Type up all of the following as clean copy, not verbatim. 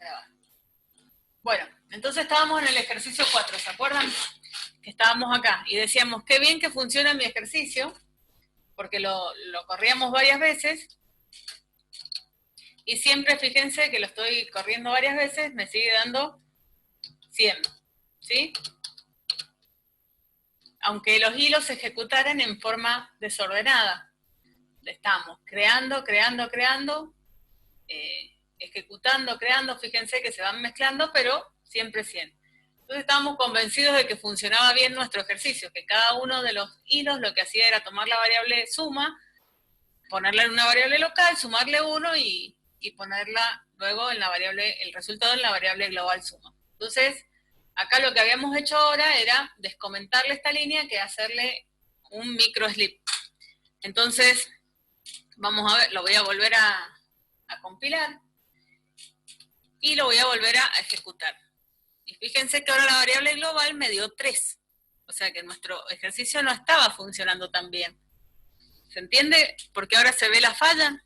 grabar. Bueno, entonces estábamos en el ejercicio 4, ¿se acuerdan? Que estábamos acá y decíamos, qué bien que funciona mi ejercicio, porque lo corríamos varias veces, y siempre fíjense que lo estoy corriendo varias veces, me sigue dando 100, ¿sí? Aunque los hilos se ejecutaran en forma desordenada. Estamos creando, ejecutando, creando, fíjense que se van mezclando, pero siempre 100. Entonces estábamos convencidos de que funcionaba bien nuestro ejercicio, que cada uno de los hilos lo que hacía era tomar la variable suma, ponerla en una variable local, sumarle 1 y ponerla luego en la variable, el resultado en la variable global suma. Entonces, acá lo que habíamos hecho ahora era descomentarle esta línea que hacerle un micro slip. Entonces, vamos a ver, lo voy a volver a compilar y lo voy a volver a ejecutar. Y fíjense que ahora la variable global me dio 3. O sea que nuestro ejercicio no estaba funcionando tan bien. ¿Se entiende? Porque ahora se ve la falla.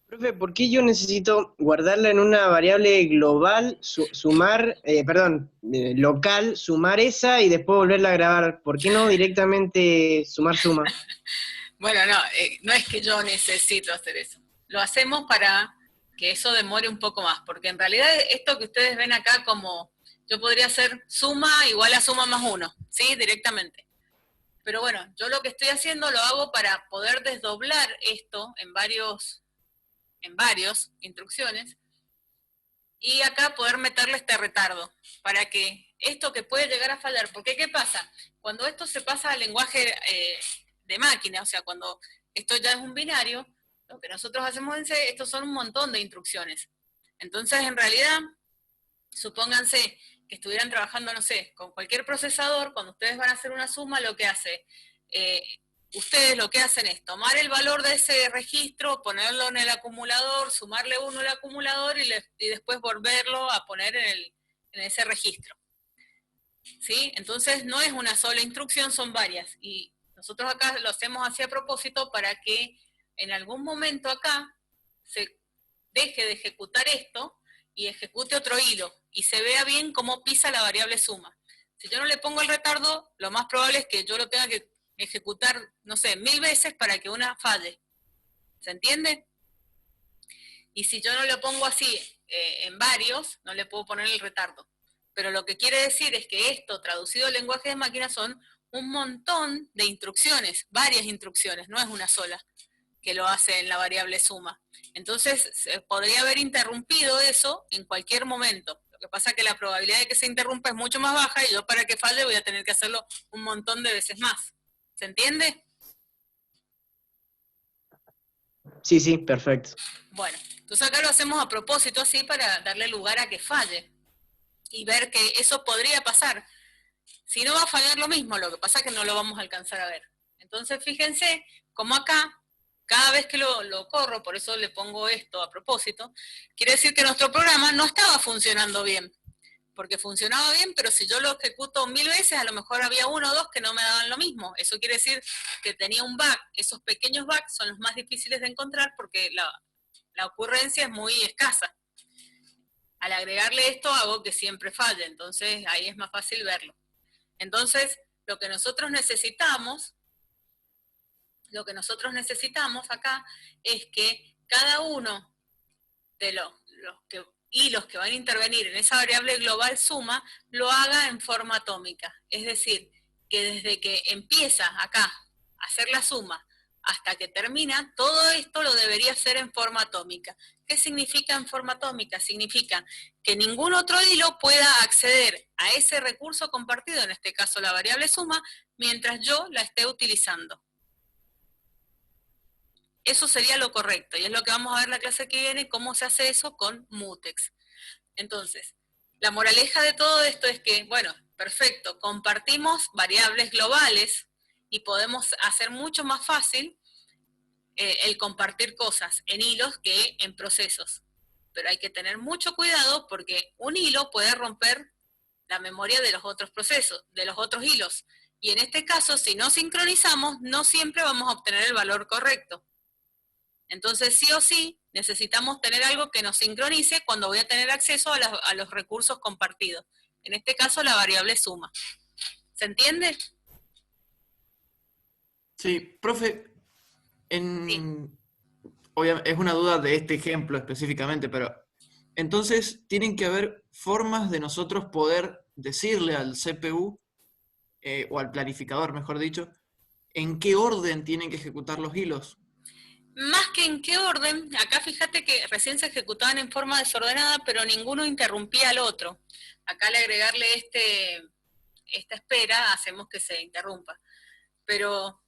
Profe, ¿por qué yo necesito guardarla en una variable global, local, sumar esa y después volverla a grabar? ¿Por qué no directamente suma? Bueno, no es que yo necesito hacer eso. Lo hacemos para que eso demore un poco más, porque en realidad esto que ustedes ven acá como, yo podría hacer suma igual a suma más 1, ¿sí? Directamente. Pero bueno, yo lo que estoy haciendo lo hago para poder desdoblar esto en varios instrucciones, y acá poder meterle este retardo, para que esto que puede llegar a fallar, porque ¿qué pasa? Cuando esto se pasa al lenguaje de máquina, o sea, cuando esto ya es un binario, lo que nosotros hacemos en C, estos son un montón de instrucciones. Entonces, en realidad, supónganse que estuvieran trabajando, no sé, con cualquier procesador, cuando ustedes van a hacer una suma, lo que hace, ustedes lo que hacen es tomar el valor de ese registro, ponerlo en el acumulador, sumarle 1 al acumulador y después volverlo a poner en ese registro. ¿Sí? Entonces no es una sola instrucción, son varias. Y nosotros acá lo hacemos así a propósito para que en algún momento acá se deje de ejecutar esto y ejecute otro hilo y se vea bien cómo pisa la variable suma. Si yo no le pongo el retardo, lo más probable es que yo lo tenga que ejecutar, no sé, 1000 veces para que una falle. ¿Se entiende? Y si yo no lo pongo así en varios, no le puedo poner el retardo. Pero lo que quiere decir es que esto, traducido al lenguaje de máquina, son un montón de instrucciones, varias instrucciones, no es una sola que lo hace en la variable suma. Entonces, se podría haber interrumpido eso en cualquier momento. Lo que pasa es que la probabilidad de que se interrumpa es mucho más baja y yo para que falle voy a tener que hacerlo un montón de veces más. ¿Se entiende? Sí, perfecto. Bueno, entonces acá lo hacemos a propósito así para darle lugar a que falle y ver que eso podría pasar. Si no va a fallar lo mismo, lo que pasa es que no lo vamos a alcanzar a ver. Entonces fíjense como acá, cada vez que lo corro, por eso le pongo esto a propósito, quiere decir que nuestro programa no estaba funcionando bien. Porque funcionaba bien, pero si yo lo ejecuto 1000 veces, a lo mejor había 1 o 2 que no me daban lo mismo. Eso quiere decir que tenía un bug. Esos pequeños bugs son los más difíciles de encontrar porque la ocurrencia es muy escasa. Al agregarle esto hago que siempre falle, entonces ahí es más fácil verlo. Entonces, lo que nosotros necesitamos acá es que cada uno de los hilos que van a intervenir en esa variable global suma lo haga en forma atómica. Es decir, que desde que empieza acá a hacer la suma hasta que termina, todo esto lo debería hacer en forma atómica. ¿Qué significa en forma atómica? Significa que ningún otro hilo pueda acceder a ese recurso compartido, en este caso la variable suma, mientras yo la esté utilizando. Eso sería lo correcto, y es lo que vamos a ver en la clase que viene, cómo se hace eso con mutex. Entonces, la moraleja de todo esto es que, bueno, perfecto, compartimos variables globales y podemos hacer mucho más fácil el compartir cosas en hilos que en procesos. Pero hay que tener mucho cuidado porque un hilo puede romper la memoria de los otros procesos, de los otros hilos. Y en este caso, si no sincronizamos, no siempre vamos a obtener el valor correcto. Entonces, sí o sí, necesitamos tener algo que nos sincronice cuando voy a tener acceso a los recursos compartidos. En este caso, la variable suma. ¿Se entiende? Sí, profe, Sí. es una duda de este ejemplo específicamente, pero entonces tienen que haber formas de nosotros poder decirle al CPU, o al planificador, mejor dicho, en qué orden tienen que ejecutar los hilos. Más que en qué orden, acá fíjate que recién se ejecutaban en forma desordenada, pero ninguno interrumpía al otro. Acá al agregarle esta espera, hacemos que se interrumpa. Pero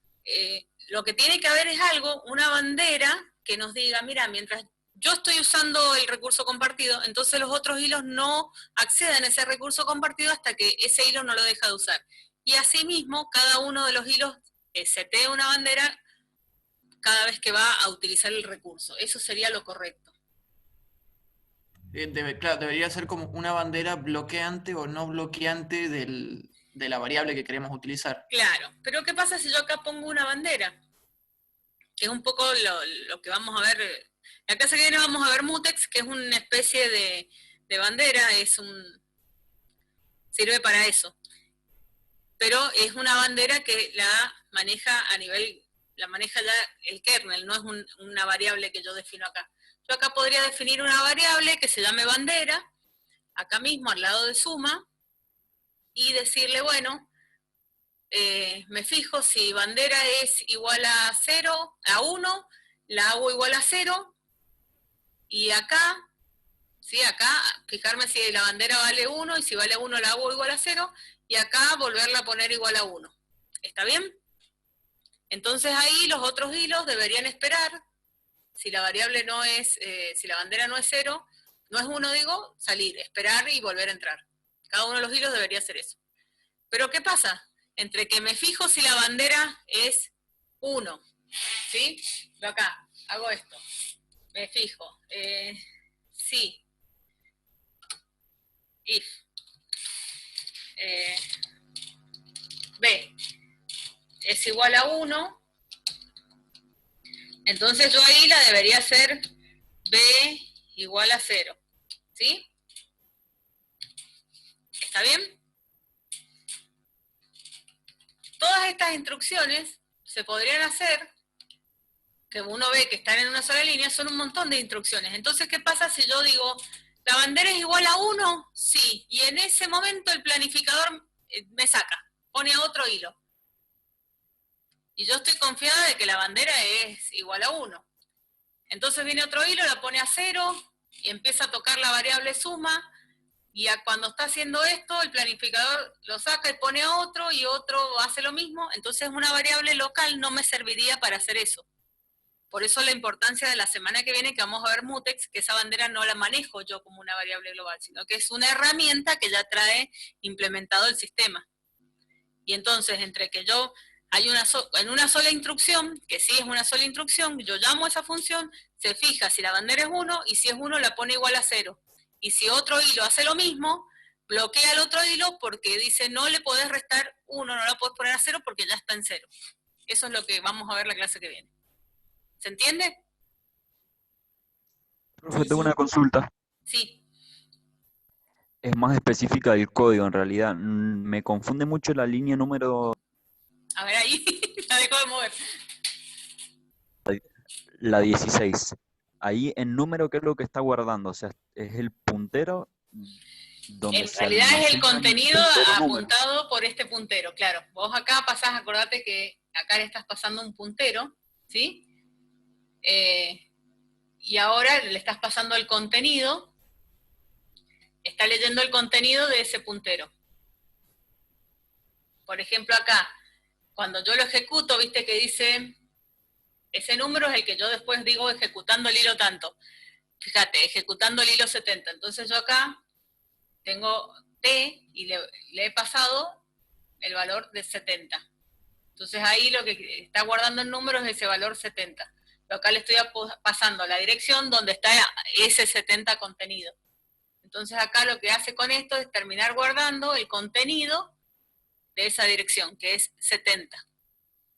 lo que tiene que haber es algo, una bandera que nos diga, mira, mientras yo estoy usando el recurso compartido, entonces los otros hilos no acceden a ese recurso compartido hasta que ese hilo no lo deja de usar. Y asimismo, cada uno de los hilos setea una bandera cada vez que va a utilizar el recurso. Eso sería lo correcto. Claro, debería ser como una bandera bloqueante o no bloqueante de la variable que queremos utilizar. Claro, pero ¿qué pasa si yo acá pongo una bandera? Que es un poco lo que vamos a ver. La clase que viene vamos a ver mutex, que es una especie de bandera, sirve para eso. Pero es una bandera que la maneja la maneja ya el kernel, no es una variable que yo defino acá. Yo acá podría definir una variable que se llame bandera, acá mismo al lado de suma, y decirle, bueno, me fijo si bandera es igual a 0, a 1, la hago igual a 0, y acá, ¿sí? Acá, fijarme si la bandera vale 1, y si vale 1 la hago igual a 0, y acá volverla a poner igual a 1. ¿Está bien? Entonces ahí los otros hilos deberían esperar, si la variable no es, si la bandera no es 0, no es 1 digo, salir, esperar y volver a entrar. Cada uno de los hilos debería hacer eso. Pero ¿qué pasa? Entre que me fijo si la bandera es 1, ¿sí? Yo acá hago esto, me fijo, sí, if, b es igual a 1, entonces yo ahí la debería hacer b igual a 0, ¿sí? ¿Está bien? Todas estas instrucciones se podrían hacer, que uno ve que están en una sola línea, son un montón de instrucciones. Entonces, ¿qué pasa si yo digo, la bandera es igual a 1? Sí, y en ese momento el planificador me saca, pone a otro hilo. Y yo estoy confiada de que la bandera es igual a 1. Entonces viene otro hilo, la pone a 0 y empieza a tocar la variable suma, y cuando está haciendo esto, el planificador lo saca y pone a otro, y otro hace lo mismo. Entonces una variable local no me serviría para hacer eso. Por eso la importancia de la semana que viene que vamos a ver mutex, que esa bandera no la manejo yo como una variable global, sino que es una herramienta que ya trae implementado el sistema. Y entonces, entre que yo hay en una sola instrucción, que sí es una sola instrucción, yo llamo a esa función, se fija si la bandera es 1, y si es 1 la pone igual a 0. Y si otro hilo hace lo mismo, bloquea el otro hilo porque dice no le podés restar 1, no la podés poner a 0 porque ya está en 0. Eso es lo que vamos a ver la clase que viene. ¿Se entiende? Profe, tengo una consulta. Sí. Es más específica del código en realidad. Me confunde mucho la línea número, A ver ahí, la dejo de mover. la 16. Ahí el número, ¿qué es lo que está guardando? O sea, es el puntero donde En se realidad es el almacena contenido puntero número. apuntado por este puntero, claro. Vos acá pasás, acordate que acá le estás pasando un puntero, ¿sí? Y ahora le estás pasando el contenido, está leyendo el contenido de ese puntero. Por ejemplo acá, cuando yo lo ejecuto, viste que dice, ese número es el que yo después digo ejecutando el hilo tanto. Fíjate, ejecutando el hilo 70. Entonces yo acá tengo T y le he pasado el valor de 70. Entonces ahí lo que está guardando el número es ese valor 70. Yo acá le estoy pasando la dirección donde está ese 70 contenido. Entonces acá lo que hace con esto es terminar guardando el contenido de esa dirección, que es 70.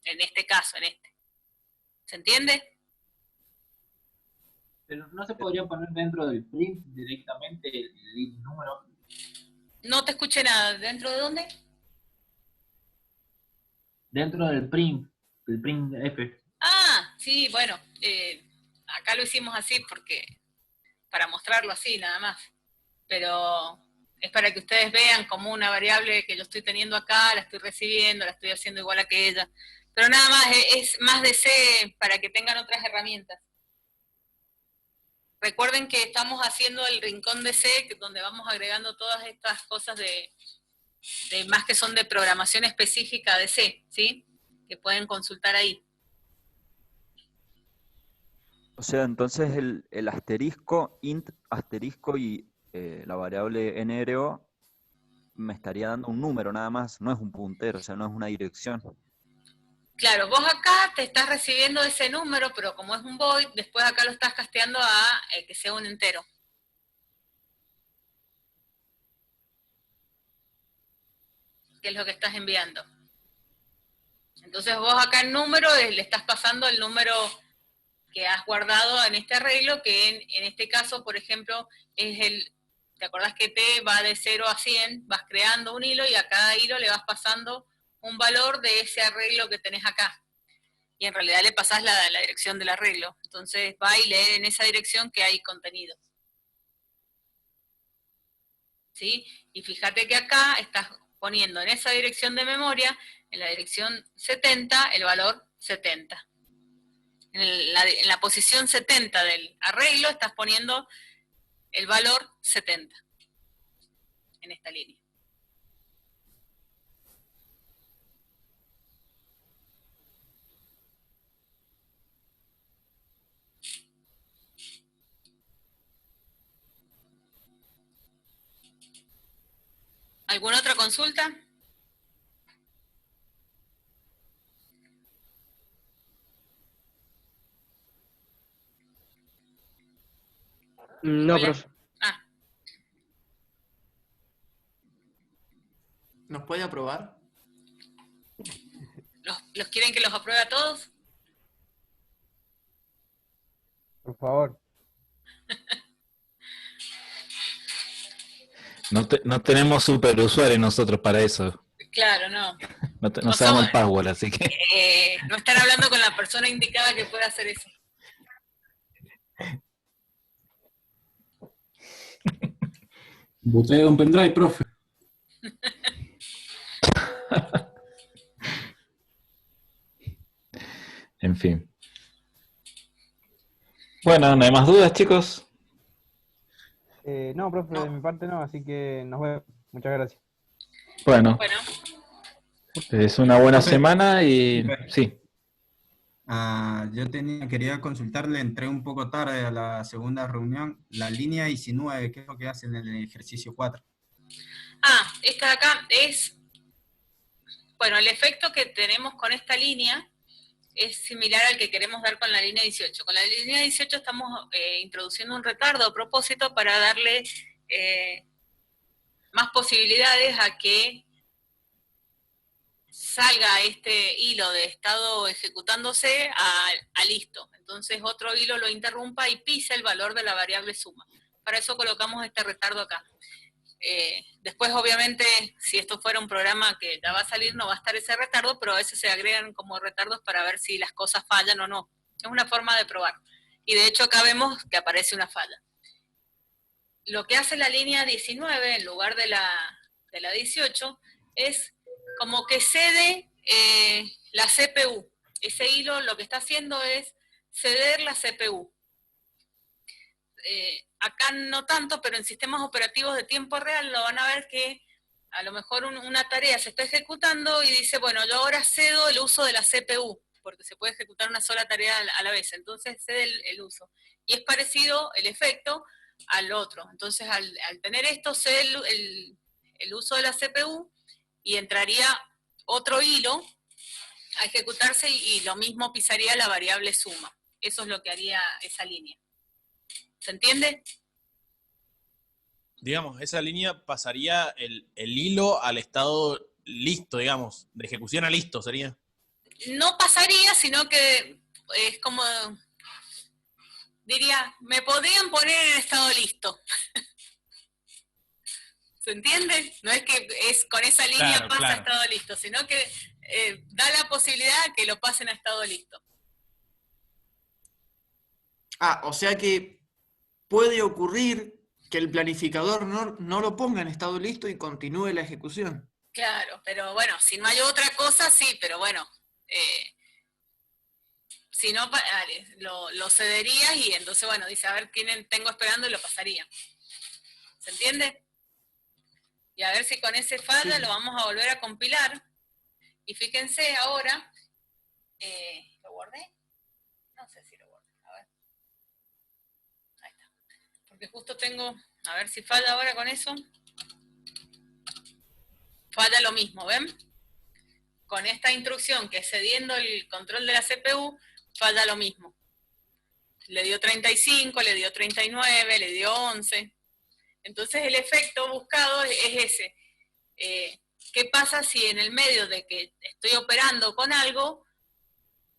En este caso, en este. ¿Se entiende? Pero no se podría poner dentro del print directamente el número. No te escuché nada. ¿Dentro de dónde? Dentro del print, el print F. Ah, sí, bueno, acá lo hicimos así porque para mostrarlo así nada más. Pero es para que ustedes vean como una variable que yo estoy teniendo acá, la estoy recibiendo, la estoy haciendo igual a que ella. Pero nada más, es más de C para que tengan otras herramientas. Recuerden que estamos haciendo el rincón de C, donde vamos agregando todas estas cosas de más que son de programación específica de C, ¿sí? Que pueden consultar ahí. O sea, entonces el asterisco, int asterisco y la variable NRO me estaría dando un número nada más, no es un puntero, o sea, no es una dirección. Claro, vos acá te estás recibiendo ese número, pero como es un void, después acá lo estás casteando a que sea un entero. Que es lo que estás enviando. Entonces vos acá en número le estás pasando el número que has guardado en este arreglo, que en este caso, por ejemplo, es ¿te acordás que T va de 0 a 100? Vas creando un hilo y a cada hilo le vas pasando un valor de ese arreglo que tenés acá. Y en realidad le pasás la dirección del arreglo. Entonces va y lee en esa dirección que hay contenido. ¿Sí? Y fíjate que acá estás poniendo en esa dirección de memoria, en la dirección 70, el valor 70. En la posición 70 del arreglo estás poniendo el valor 70 en esta línea. ¿Alguna otra consulta? No, Hola. profe. Ah, ¿Nos puede aprobar? ¿los quieren que los apruebe a todos? Por favor. No tenemos superusuarios nosotros para eso. Claro, no. No No sabemos somos- el password, así que... no están hablando con la persona indicada que pueda hacer eso. Botella de un pendrive, profe. En fin. Bueno, ¿no hay más dudas, chicos? No, profe, No. de mi parte no, así que nos vemos. Muchas gracias. Bueno, Bueno, es una buena Profe, semana y... profe. Sí. Yo quería consultarle, entré un poco tarde a la segunda reunión, la línea 19, ¿qué es lo que hace en el ejercicio 4? esta de acá es, bueno, el efecto que tenemos con esta línea es similar al que queremos dar con la línea 18. Con la línea 18 estamos introduciendo un retardo a propósito para darle más posibilidades a que salga este hilo de estado ejecutándose a listo. Entonces otro hilo lo interrumpa y pisa el valor de la variable suma. Para eso colocamos este retardo acá. Después, obviamente, si esto fuera un programa que ya va a salir, no va a estar ese retardo, pero a veces se agregan como retardos para ver si las cosas fallan o no. Es una forma de probar. Y de hecho acá vemos que aparece una falla. Lo que hace la línea 19 en lugar de la 18 es como que cede la CPU. Ese hilo lo que está haciendo es ceder la CPU. Acá no tanto, pero en sistemas operativos de tiempo real lo van a ver que a lo mejor una tarea se está ejecutando y dice, bueno, yo ahora cedo el uso de la CPU, porque se puede ejecutar una sola tarea a la vez, entonces cede el uso. Y es parecido el efecto al otro. Entonces, al tener esto, cede el uso de la CPU y entraría otro hilo a ejecutarse y lo mismo pisaría la variable suma. Eso es lo que haría esa línea. ¿Se entiende? Digamos, esa línea pasaría el hilo al estado listo, digamos, de ejecución a listo sería. No pasaría, sino que es como diría, me podrían poner en estado listo. ¿Se entiende? No es que es con esa línea Claro, pasa a claro. estado listo, sino que da la posibilidad que lo pasen a estado listo. O sea que puede ocurrir que el planificador no lo ponga en estado listo y continúe la ejecución. Claro, pero bueno, si no hay otra cosa, sí, pero bueno, si no, lo cederías y entonces, bueno, dice, a ver quién tengo esperando y lo pasaría. ¿Se entiende? Y a ver si con ese falla Sí. lo vamos a volver a compilar. Y fíjense ahora, ¿lo guardé? No sé si lo guardé, a ver. Ahí está. Porque justo tengo, a ver si falla ahora con eso. Falla lo mismo, ¿ven? Con esta instrucción que cediendo el control de la CPU, falla lo mismo. Le dio 35, le dio 39, le dio 11. Entonces el efecto buscado es ese. ¿Qué pasa si en el medio de que estoy operando con algo,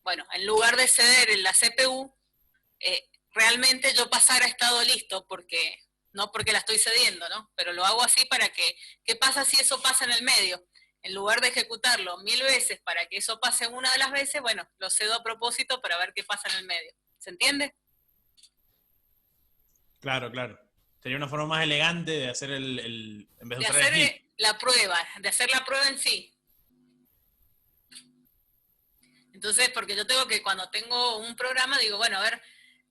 bueno, en lugar de ceder en la CPU, realmente yo pasara a estado listo, no porque la estoy cediendo, ¿no? Pero lo hago así para que, ¿qué pasa si eso pasa en el medio? En lugar de ejecutarlo 1000 veces para que eso pase una de las veces, bueno, lo cedo a propósito para ver qué pasa en el medio. ¿Se entiende? Claro, claro. Sería una forma más elegante de hacer en vez de De usar el hacer heap. la prueba, de hacer la prueba en sí. Entonces, porque yo tengo que, cuando tengo un programa, digo, bueno, a ver,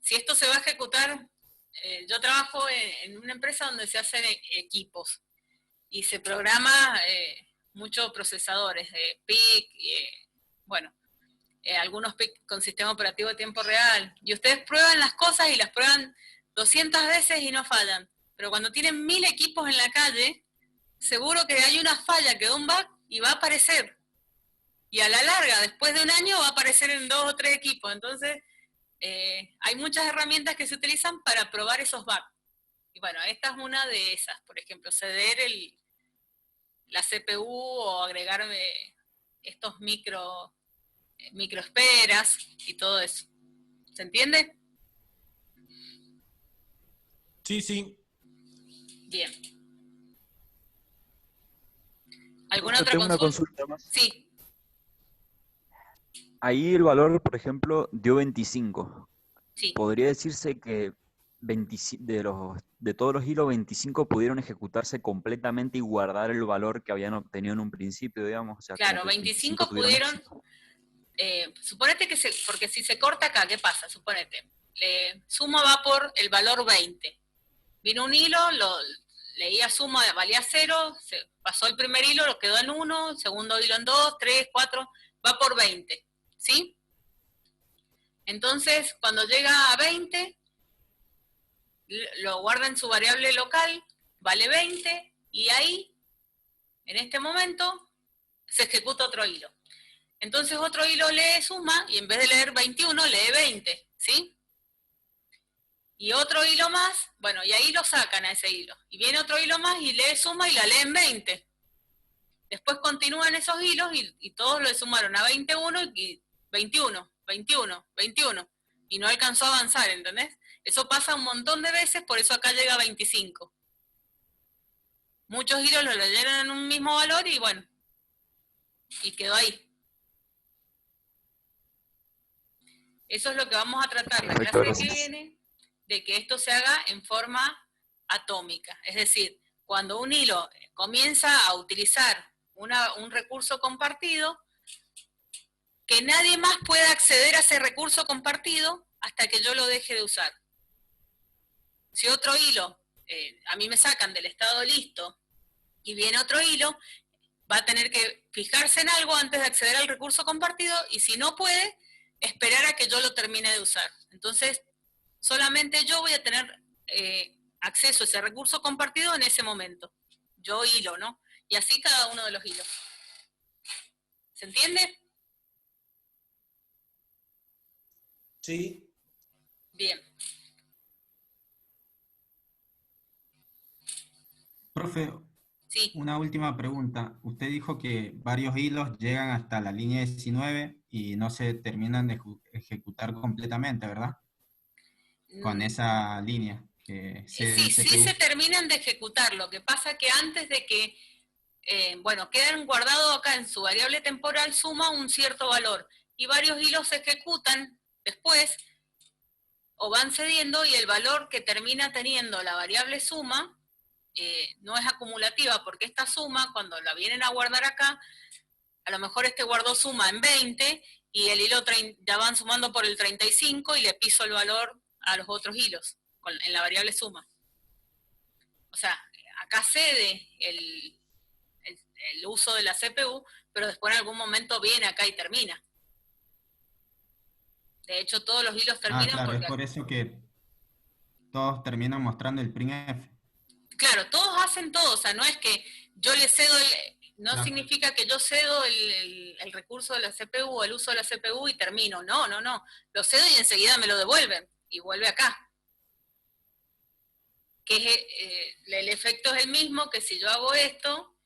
si esto se va a ejecutar, yo trabajo en una empresa donde se hacen equipos y se programa muchos procesadores de PIC, bueno, algunos PIC con sistema operativo de tiempo real. Y ustedes prueban las cosas y las prueban 200 veces y no fallan. Pero cuando tienen 1000 equipos en la calle, seguro que hay una falla, quedó un bug y va a aparecer. Y a la larga, después de un año, va a aparecer en 2 o 3 equipos. Entonces, hay muchas herramientas que se utilizan para probar esos bugs. Y bueno, esta es una de esas. Por ejemplo, ceder la CPU o agregar estos microesperas y todo eso. ¿Se entiende? Sí, sí. Bien. ¿Alguna Profe, otra tengo una consulta? consulta más. Sí, Ahí el valor, por ejemplo, dio 25. sí. ¿Podría decirse que de todos los hilos, 25 pudieron ejecutarse completamente y guardar el valor que habían obtenido en un principio, digamos? O sea, como Claro, que 25 25 tuvieron pudieron, éxito. suponete que porque si se corta acá, ¿qué pasa? Suponete, suma va por el valor 20. Vino un hilo, leía suma, valía 0, se pasó el primer hilo, lo quedó en 1, segundo hilo en 2, 3, 4, va por 20, ¿sí? Entonces, cuando llega a 20, lo guarda en su variable local, vale 20, y ahí, en este momento, se ejecuta otro hilo. Entonces otro hilo lee suma, y en vez de leer 21, lee 20, ¿sí? Y otro hilo más, bueno, y ahí lo sacan a ese hilo. Y viene otro hilo más y lee suma y la leen 20. Después continúan esos hilos y todos le sumaron a 21 y 21, 21, 21. Y no alcanzó a avanzar, ¿entendés? Eso pasa un montón de veces, por eso acá llega a 25. Muchos hilos lo leyeron en un mismo valor y bueno, y quedó ahí. Eso es lo que vamos a tratar la Perfecto, clase que gracias. viene, de que esto se haga en forma atómica. Es decir, cuando un hilo comienza a utilizar un recurso compartido, que nadie más pueda acceder a ese recurso compartido hasta que yo lo deje de usar. Si otro hilo, a mí me sacan del estado listo y viene otro hilo, va a tener que fijarse en algo antes de acceder al recurso compartido y si no puede, esperar a que yo lo termine de usar. Entonces, solamente yo voy a tener acceso a ese recurso compartido en ese momento. Yo hilo, ¿no? Y así cada uno de los hilos. ¿Se entiende? Sí. Bien. Profe, Sí. una última pregunta. Usted dijo que varios hilos llegan hasta la línea 19 y no se terminan de ejecutar completamente, ¿verdad? con esa línea. Que Sí, sí se terminan de ejecutar. Lo que pasa que antes de que, bueno, quedan guardados acá en su variable temporal suma un cierto valor. Y varios hilos se ejecutan después o van cediendo y el valor que termina teniendo la variable suma no es acumulativa, porque esta suma, cuando la vienen a guardar acá, a lo mejor este guardó suma en 20 y el hilo ya van sumando por el 35 y le piso el valor a los otros hilos en la variable suma. O sea, acá cede el uso de la CPU, pero después en algún momento viene acá y termina. De hecho, todos los hilos terminan claro, porque... es por eso que todos terminan mostrando el printf. Claro, todos hacen todo, o sea, no es que yo le cedo no Claro. significa que yo cedo el recurso de la CPU o el uso de la CPU y termino, no, lo cedo y enseguida me lo devuelven y vuelve acá. Que el efecto es el mismo que si yo hago esto,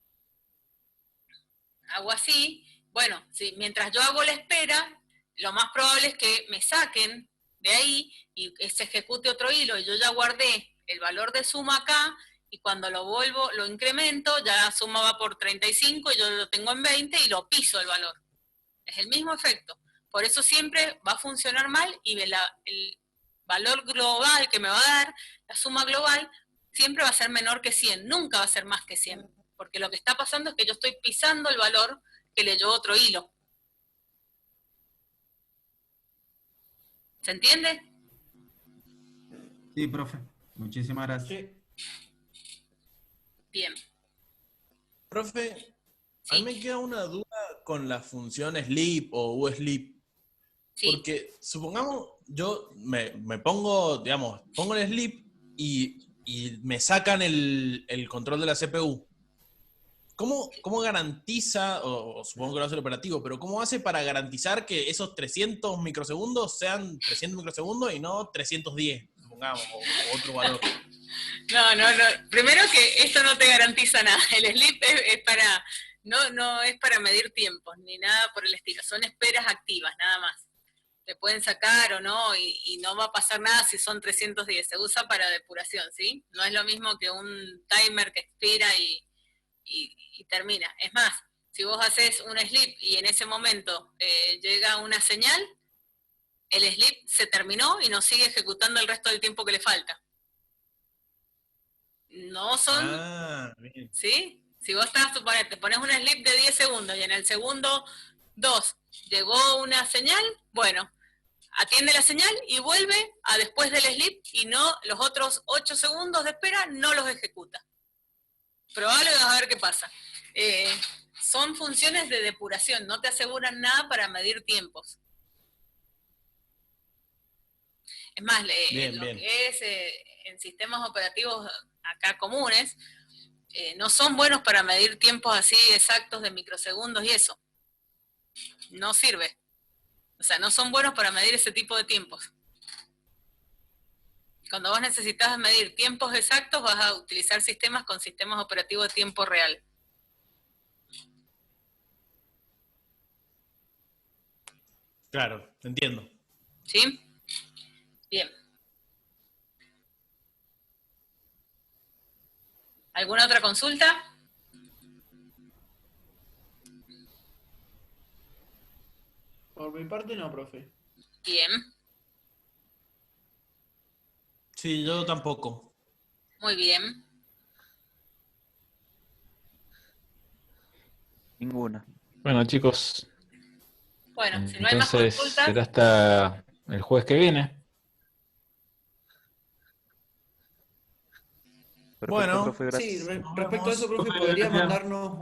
hago así, bueno, si mientras yo hago la espera, lo más probable es que me saquen de ahí y se ejecute otro hilo y yo ya guardé el valor de suma acá y cuando lo incremento, ya la suma va por 35 y yo lo tengo en 20 y lo piso el valor. Es el mismo efecto. Por eso siempre va a funcionar mal y el valor global que me va a dar, la suma global, siempre va a ser menor que 100, nunca va a ser más que 100. Porque lo que está pasando es que yo estoy pisando el valor que leyó otro hilo. ¿Se entiende? Sí, profe. Muchísimas gracias. Bien. Profe, a mí me queda una duda con la función sleep o usleep. Sí. Porque supongamos, yo me pongo, digamos, pongo el sleep y me sacan el control de la CPU. ¿Cómo garantiza, o supongo que lo hace el operativo, pero cómo hace para garantizar que esos 300 microsegundos sean 300 microsegundos y no 310, supongamos, o otro valor? No. Primero que esto no te garantiza nada. El sleep es para, no es para medir tiempos, ni nada por el estilo. Son esperas activas, nada más. Te pueden sacar o no, y no va a pasar nada si son 310. Se usa para depuración, ¿sí? No es lo mismo que un timer que expira y termina. Es más, si vos haces un sleep y en ese momento llega una señal, el sleep se terminó y no sigue ejecutando el resto del tiempo que le falta. No son... Bien. ¿Sí? Si vos te pones un sleep de 10 segundos y en el segundo 2 llegó una señal, bueno, atiende la señal y vuelve a después del sleep y no los otros 8 segundos de espera no los ejecuta. Probable, a ver qué pasa. Son funciones de depuración, no te aseguran nada para medir tiempos. Es más, Bien. que es en sistemas operativos acá comunes, no son buenos para medir tiempos así exactos de microsegundos y eso. No sirve. O sea, no son buenos para medir ese tipo de tiempos. Cuando vos necesitas medir tiempos exactos, vas a utilizar sistemas con sistemas operativos de tiempo real. Claro, entiendo. ¿Sí? Bien. ¿Alguna otra consulta? Por mi parte no, profe. Bien. Sí, yo tampoco. Muy bien. Ninguna. Bueno, chicos, Bueno, si no hay más entonces consultas, será hasta el jueves que viene. Perfecto, Bueno, profe, Sí, gracias. respecto a eso, profe, Profe, ¿podría gracias. mandarnos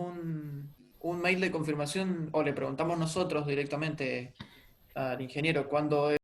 un mail de confirmación o le preguntamos nosotros directamente al ingeniero cuándo